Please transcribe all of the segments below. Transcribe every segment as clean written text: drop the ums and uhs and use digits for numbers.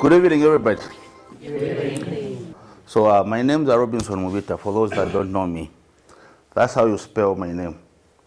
Good evening, everybody. Good evening. So my name's Robinson Mubita, for those that don't know me. That's how you spell my name.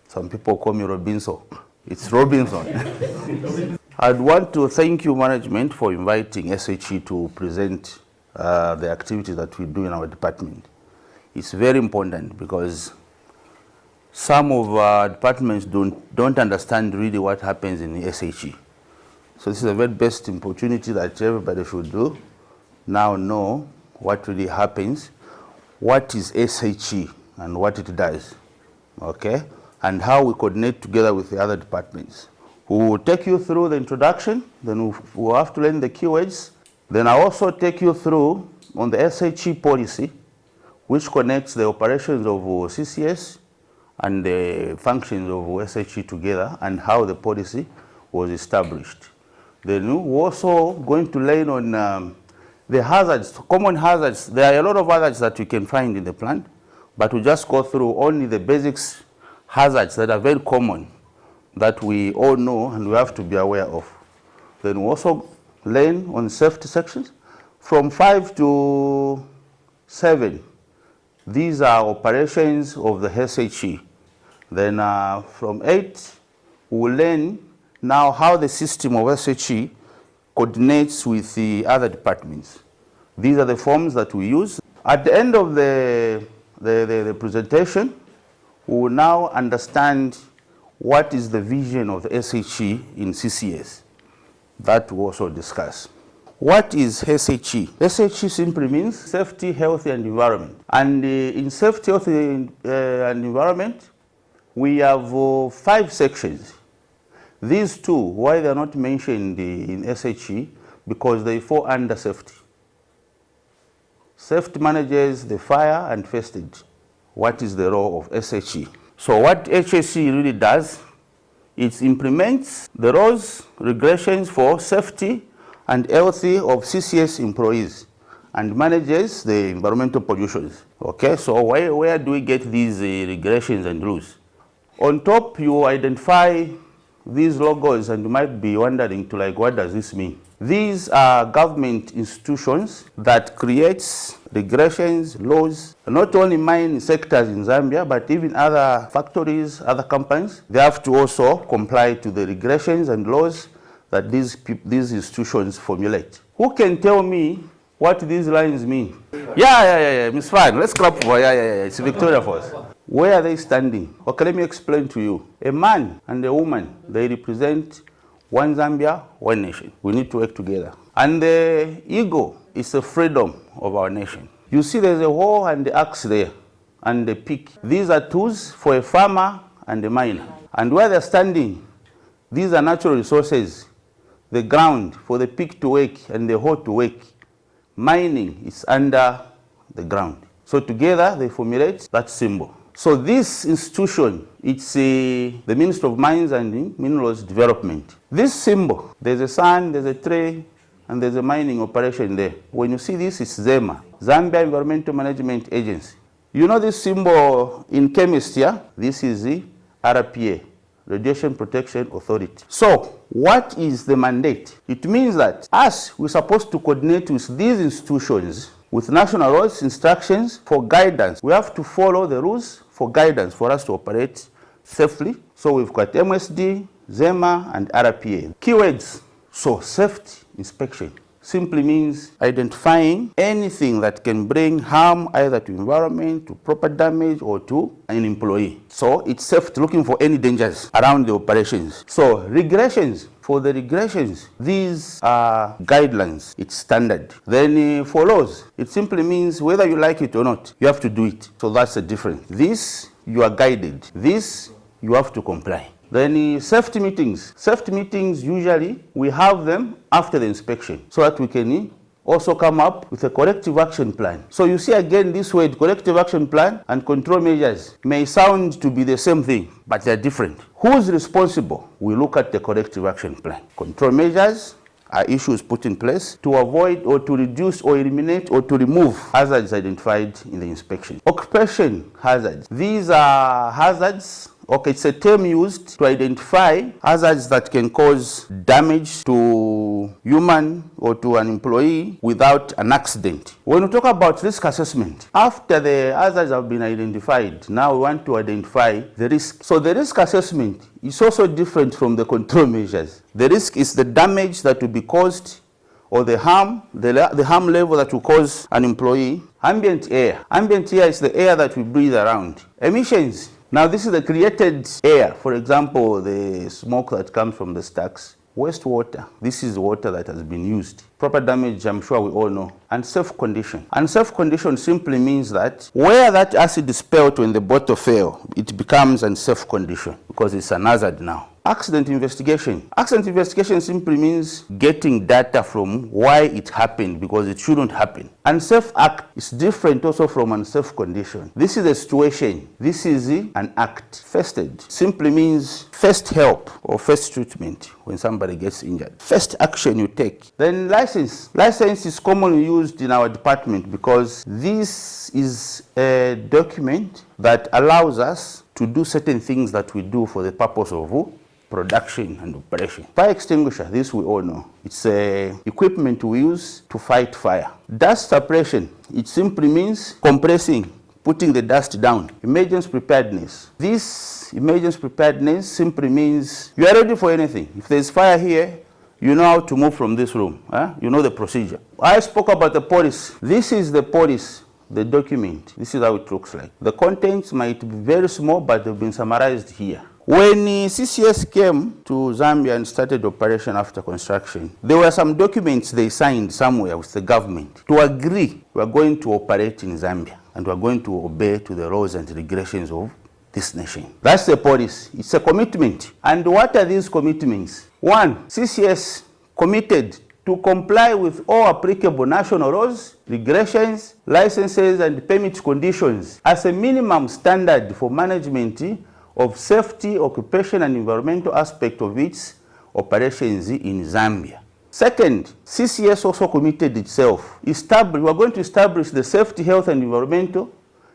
Some people call me Robinson. It's Robinson. I'd want to thank you, management, for inviting S.H.E to present the activities that we do in our department. It's very important because some of our departments don't understand really what happens in the S.H.E. So this is a very best opportunity that everybody should do. Now know what really happens, what is S.H.E and what it does, okay? And how we coordinate together with the other departments. We will take you through the introduction, then we'll have to learn the keywords. Then I'll also take you through on the S.H.E policy, which connects the operations of CCS and the functions of S.H.E together and how the policy was established. Then we're also going to learn on the hazards, common hazards. There are a lot of hazards that you can find in the plant, but we just go through only the basics hazards that are very common that we all know and we have to be aware of. Then we also learn on safety sections from 5 to 7. These are operations of the S.H.E. Then from 8, we will learn now how the system of S.H.E coordinates with the other departments. These are the forms that we use. At the end of the presentation, we will now understand what is the vision of the S.H.E in CCS. That we also discuss. What is S.H.E? S.H.E simply means safety, health, and environment. And in safety, health, and environment, we have 5 sections. These 2, why they are not mentioned in S.H.E, because they fall under safety. Safety manages the fire and first aid. What is the role of S.H.E? So what S.H.E really does, it implements the roles, regulations for safety and health of CCS employees and manages the environmental pollutions. Okay, so where do we get these regulations and rules? On top, you identify these logos and you might be wondering to like, what does this mean? These are government institutions that creates regulations, laws, not only mine sectors in Zambia, but even other factories, other companies. They have to also comply to the regulations and laws that these institutions formulate. Who can tell me what these lines mean? Yeah, Miss Fine, let's clap for her. Yeah, it's Victoria for us. Where are they standing? Okay, let me explain to you. A man and a woman, they represent one Zambia, one nation. We need to work together. And the eagle is the freedom of our nation. You see there's a hoe and the axe there, and the pick. These are tools for a farmer and a miner. And where they're standing, these are natural resources. The ground for the pick to work and the hoe to work. Mining is under the ground. So together they formulate that symbol. So this institution, it's the Ministry of Mines and Minerals Development. This symbol, there's a sun, there's a tree, and there's a mining operation there. When you see this, it's ZEMA, Zambia Environmental Management Agency. You know this symbol in chemistry, yeah? This is the RPA, Radiation Protection Authority. So what is the mandate? It means that us, we're supposed to coordinate with these institutions with national rules, instructions for guidance. We have to follow the rules for guidance for us to operate safely. So we've got MSD, ZEMA, and RPA. Keywords. So safety inspection simply means identifying anything that can bring harm either to environment, to property damage, or to an employee. So it's safety, looking for any dangers around the operations. So regulations. For the regulations, these are guidelines. It's standard. Then for laws, it simply means whether you like it or not, you have to do it. So that's the difference. This, you are guided. This, you have to comply. Then safety meetings. Safety meetings, usually, we have them after the inspection so that we can also come up with a corrective action plan. So you see again this word, corrective action plan and control measures may sound to be the same thing, but they're different. Who's responsible? We look at the corrective action plan. Control measures are issues put in place to avoid or to reduce or eliminate or to remove hazards identified in the inspection. Occupation hazards. These are hazards Okay, it's a term used to identify hazards that can cause damage to human or to an employee without an accident. When we talk about risk assessment, after the hazards have been identified, now we want to identify the risk. So the risk assessment is also different from the control measures. The risk is the damage that will be caused or the harm level that will cause an employee. Ambient air. Ambient air is the air that we breathe around. Emissions. Now this is the created air, for example, the smoke that comes from the stacks. Wastewater, this is water that has been used. Proper damage, I'm sure we all know. Unsafe condition. Unsafe condition simply means that where that acid is spilled when the bottle fails, it becomes unsafe condition because it's an hazard now. Accident investigation. Accident investigation simply means getting data from why it happened because it shouldn't happen. Unsafe act is different also from unsafe condition. This is a situation. This is an act. First aid simply means first help or first treatment when somebody gets injured. First action you take. Then license. License is commonly used in our department because this is a document that allows us to do certain things that we do for the purpose of production and operation. Fire extinguisher, this we all know. It's equipment we use to fight fire. Dust suppression, it simply means compressing, putting the dust down. Emergency preparedness. This emergency preparedness simply means you are ready for anything. If there's fire here, you know how to move from this room. You know the procedure. I spoke about the policy. This is the policy, the document. This is how it looks like. The contents might be very small, but they've been summarized here. When CCS came to Zambia and started operation after construction, there were some documents they signed somewhere with the government to agree we are going to operate in Zambia and we are going to obey to the laws and regulations of this nation. That's the policy. It's a commitment. And what are these commitments? One, CCS committed to comply with all applicable national laws, regulations, licenses, and permit conditions as a minimum standard for management of safety, occupation, and environmental aspect of its operations in Zambia. Second, CCS also committed itself. We are going to establish the safety, health, and environmental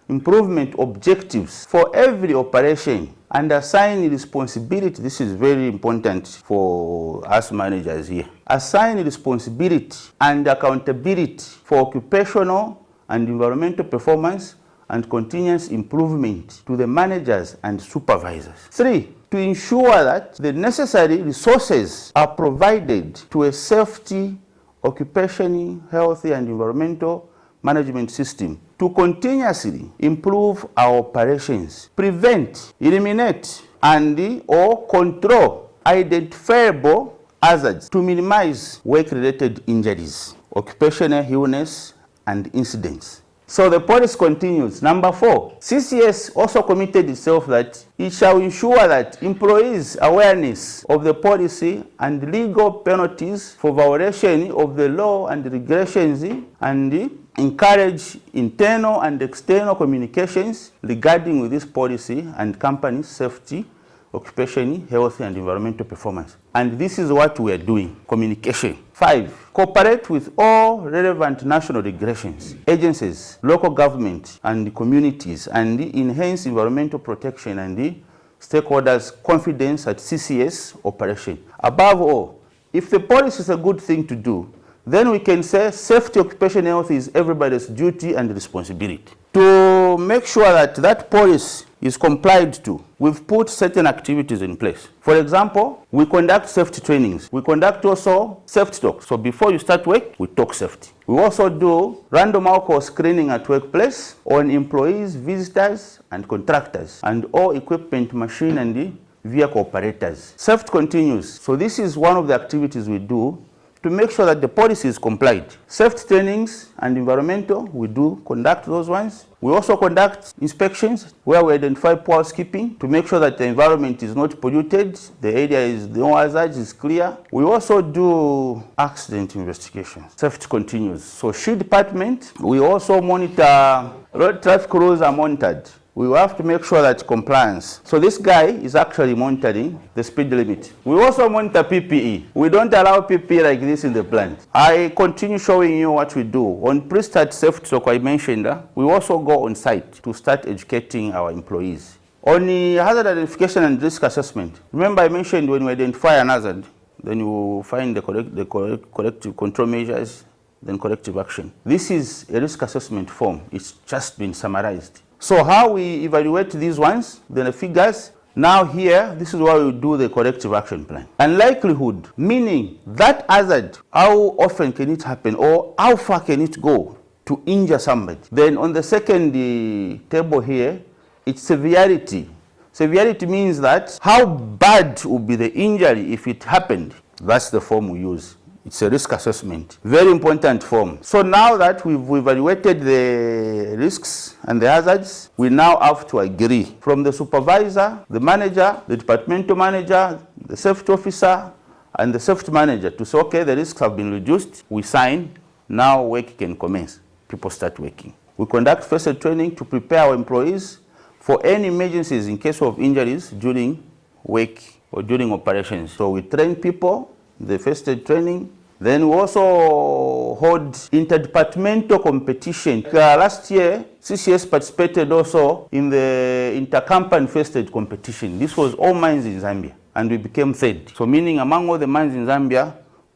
improvement objectives for every operation and assign responsibility. This is very important for us managers here. Assign responsibility and accountability for occupational and environmental performance and continuous improvement to the managers and supervisors. 3, to ensure that the necessary resources are provided to a safety, occupation, health, and environmental management system to continuously improve our operations, prevent, eliminate, and or control identifiable hazards to minimize work-related injuries, occupational illness, and incidents. So the policy continues. Number 4, CCS also committed itself that it shall ensure that employees' awareness of the policy and legal penalties for violation of the law and regulations and encourage internal and external communications regarding this policy and company safety, occupation, health, and environmental performance. And this is what we are doing, communication. 5, cooperate with all relevant national regulations, agencies, local government, and communities, and enhance environmental protection and stakeholders' confidence at CCS operation. Above all, if the policy is a good thing to do, then we can say safety, occupation, health is everybody's duty and responsibility. To make sure that that policy is complied to, we've put certain activities in place. For example, we conduct safety trainings. We conduct also safety talks. So before you start work, we talk safety. We also do random alcohol screening at workplace on employees, visitors, and contractors, and all equipment, machine, and vehicle operators. Safety continues. So this is one of the activities we do to make sure that the policy is complied. Safety trainings and environmental, we do conduct those ones. We also conduct inspections where we identify poor housekeeping to make sure that the environment is not polluted, the area is no hazards, is clear. We also do accident investigations. Safety continues. So S.H.E department, we also monitor, road traffic rules are monitored. We have to make sure that compliance. So this guy is actually monitoring the speed limit. We also monitor PPE. We don't allow PPE like this in the plant. I continue showing you what we do. On pre-start safety talk I mentioned, we also go on site to start educating our employees. On the hazard identification and risk assessment, remember I mentioned when you identify an hazard, then you find the corrective control measures, then corrective action. This is a risk assessment form. It's just been summarized. So how we evaluate these ones, then the figures. Now here, this is where we do the corrective action plan. And likelihood, meaning that hazard, how often can it happen or how far can it go to injure somebody. Then on the second table here, it's severity. Severity means that how bad would be the injury if it happened. That's the form we use. It's a risk assessment. Very important form. So now that we've evaluated the risks and the hazards, we now have to agree from the supervisor, the manager, the departmental manager, the safety officer, and the safety manager to say, okay, the risks have been reduced. We sign. Now work can commence. People start working. We conduct first aid training to prepare our employees for any emergencies in case of injuries during work or during operations. So we train people, the first aid training. Then we also hold interdepartmental competition. Last year, CCS participated also in the intercompany first aid competition. This was all mines in Zambia, and we became third. So meaning among all the mines in Zambia,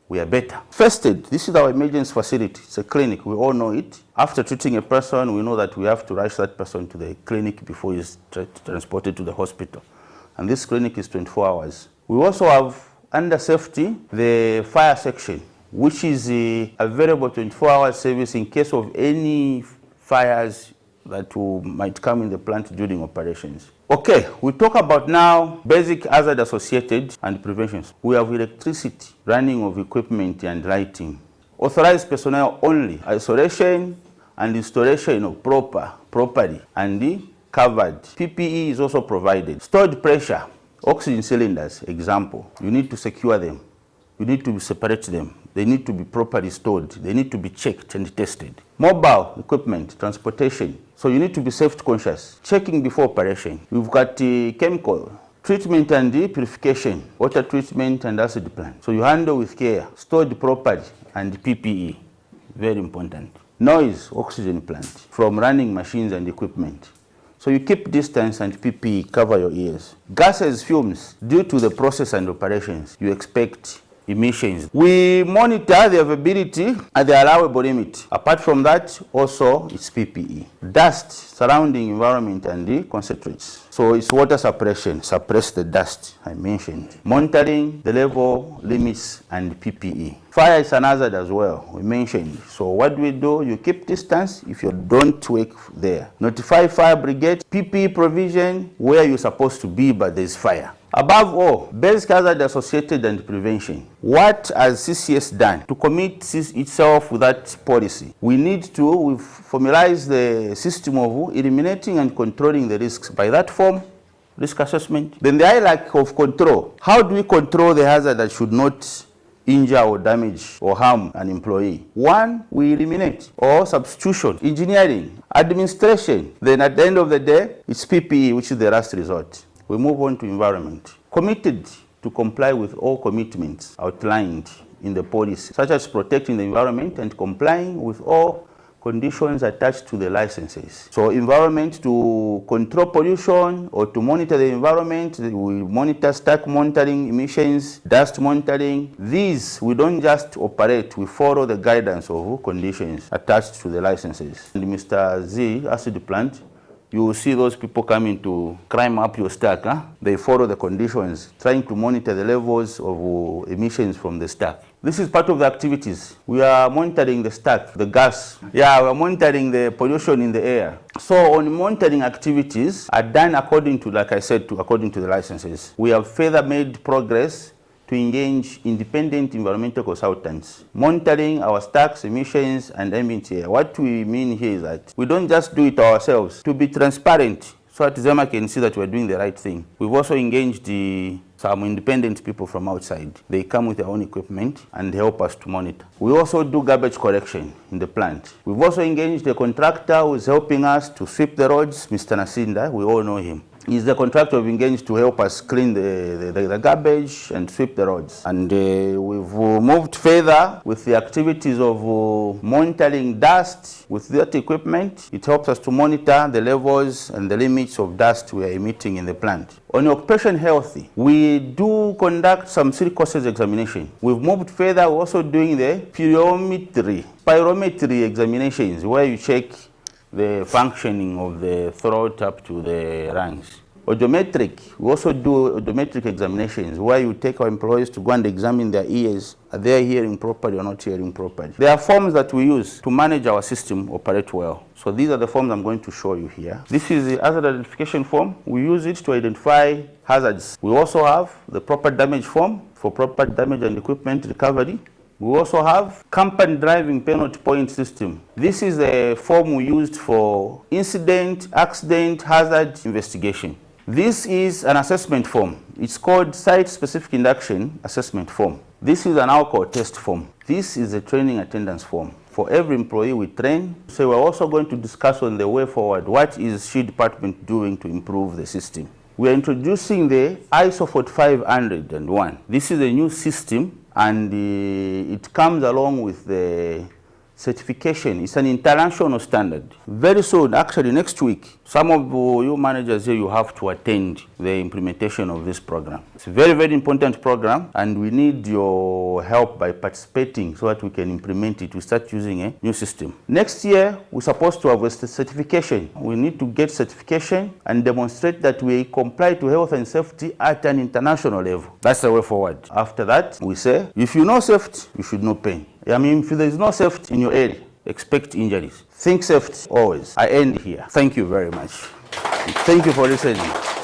we are better. First aid, this is our emergency facility. It's a clinic, we all know it. After treating a person, we know that we have to rush that person to the clinic before he's transported to the hospital. And this clinic is 24 hours. We also have, under safety, the fire section, which is available 24-hour service in case of any fires that might come in the plant during operations. Okay, we talk about now basic hazard associated and preventions. We have electricity, running of equipment and lighting. Authorized personnel only, isolation and installation of property and covered. PPE is also provided. Stored pressure, oxygen cylinders, example. You need to secure them. You need to separate them. They need to be properly stored. They need to be checked and tested. Mobile equipment, transportation. So you need to be safety conscious. Checking before operation. We've got chemical treatment and purification, water treatment and acid plant. So you handle with care, stored property and PPE. Very important. Noise, oxygen plant from running machines and equipment. So you keep distance and PPE, cover your ears. Gases, fumes, due to the process and operations, you expect emissions. We monitor the availability and the allowable limit. Apart from that, also it's PPE. Dust, surrounding environment and the concentrates. So it's water suppression, suppress the dust I mentioned. Monitoring the level, limits and PPE. Fire is an hazard as well, we mentioned. So what do? You keep distance if you don't work there. Notify fire brigade, PPE provision where you're supposed to be but there's fire. Above all, basic hazard associated and prevention. What has CCS done to commit itself with that policy? We need to formalize the system of eliminating and controlling the risks by that form, risk assessment. Then the hierarchy of control. How do we control the hazard that should not injure or damage or harm an employee? One, we eliminate or substitution, engineering, administration. Then at the end of the day, it's PPE, which is the last resort. We move on to environment. Committed to comply with all commitments outlined in the policy, such as protecting the environment and complying with all conditions attached to the licenses. So environment, to control pollution or to monitor the environment, we monitor stack monitoring, emissions, dust monitoring. These, we don't just operate, we follow the guidance of conditions attached to the licenses. And Mr. Z, acid plant, you will see those people coming to climb up your stack. They follow the conditions, trying to monitor the levels of emissions from the stack. This is part of the activities. We are monitoring the stack, the gas. Yeah, we are monitoring the pollution in the air. So on monitoring activities are done according to, like I said, according to the licenses. We have further made progress to engage independent environmental consultants, monitoring our stacks, emissions, and ambient air. What we mean here is that we don't just do it ourselves. To be transparent, so that Zema can see that we're doing the right thing. We've also engaged some independent people from outside. They come with their own equipment and help us to monitor. We also do garbage collection in the plant. We've also engaged a contractor who is helping us to sweep the roads, Mr. Nasinda, we all know him. is the contractor we've engaged to help us clean the garbage and sweep the roads. And we've moved further with the activities of monitoring dust with that equipment. It helps us to monitor the levels and the limits of dust we are emitting in the plant. On occupation health, we do conduct some silicosis examination. We've moved further, we're also doing the spirometry examinations, where you check the functioning of the throat up to the lungs. Audiometric, we also do audiometric examinations, where you take our employees to go and examine their ears. Are they hearing properly or not hearing properly? There are forms that we use to manage our system operate well. So these are the forms I'm going to show you here. This is the hazard identification form. We use it to identify hazards. We also have the proper damage form for proper damage and equipment recovery. We also have company driving penalty point system. This is a form we used for incident, accident, hazard investigation. This is an assessment form. It's called Site-Specific Induction Assessment Form. This is an alcohol test form. This is a training attendance form. For every employee we train. So we're also going to discuss on the way forward, what is S.H.E department doing to improve the system. We're introducing the ISO 45001. This is a new system, and it comes along with the certification. It's an international standard. Very soon, actually next week, some of you managers here, you have to attend the implementation of this program. It's a very, very important program, and we need your help by participating so that we can implement it. We start using a new system. Next year, we're supposed to have a certification. We need to get certification and demonstrate that we comply to health and safety at an international level. That's the way forward. After that, we say, if you know safety, you should know pain. I mean, if there is no safety in your area, expect injuries. Think safety always. I end here. Thank you very much. Thank you for listening.